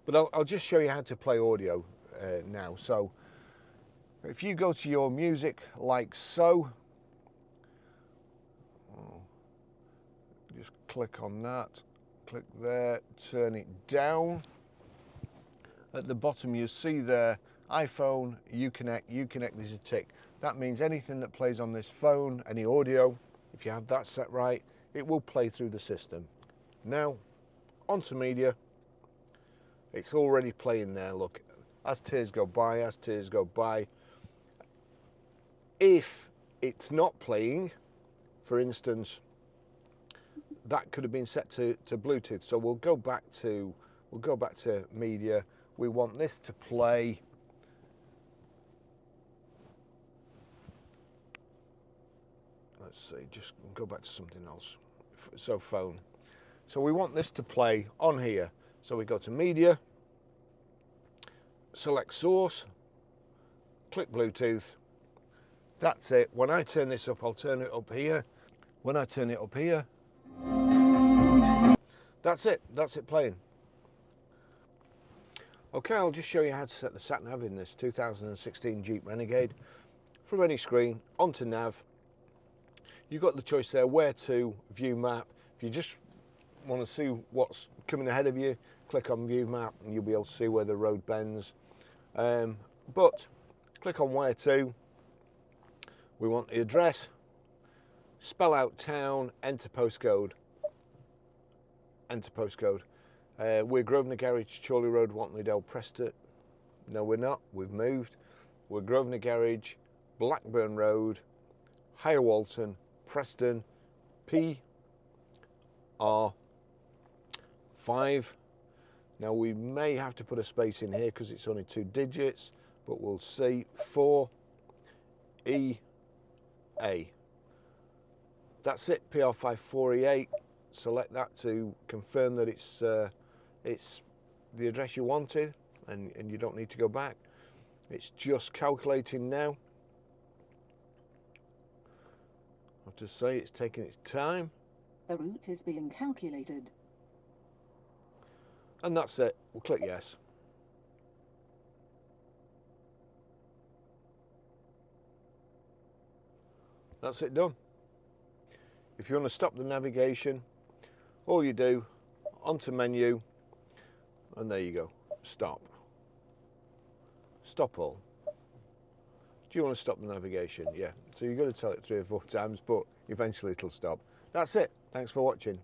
But I'll just show you how to play audio now. So if you go to your music like so, just click on that, click there, turn it down. At the bottom you see there, iPhone, Uconnect, there's a tick. That means anything that plays on this phone, any audio, if you have that set right, it will play through the system. Now, onto media. It's already playing there, look. As tears go by, as tears go by. If it's not playing, for instance, that could have been set to Bluetooth. So we'll go back to media. We want this to play. Let's see, just go back to something else. So phone. So we want this to play on here. So we go to media, select source, click Bluetooth. That's it. When I turn this up, I'll turn it up here. When I turn it up here, that's it playing. Okay, I'll just show you how to set the sat nav in this 2016 Jeep Renegade. From any screen, onto nav. You've got the choice there, where to, view map. If you just want to see what's coming ahead of you, click on view map and you'll be able to see where the road bends. But click on where to. We want the address, spell out town, enter postcode. Enter postcode. We're Grosvenor Garage, Chorley Road, Wantley Dale, Preston. No, we're not. We've moved. We're Grosvenor Garage, Blackburn Road, Higher Walton, Preston, PR5. Now we may have to put a space in here because it's only 2 digits, but we'll see. 4EA. That's it. PR5 4EA. Select that to confirm that it's the address you wanted, and you don't need to go back. It's just calculating now. I have to say it's taking its time. The route is being calculated. And that's it. We'll click yes. That's it done. If you want to stop the navigation, all you do, onto menu, and there you go, stop. Stop all. Do you want to stop the navigation? Yeah. So you've got to tell it 3 or 4 times, but eventually it'll stop. That's it. Thanks for watching.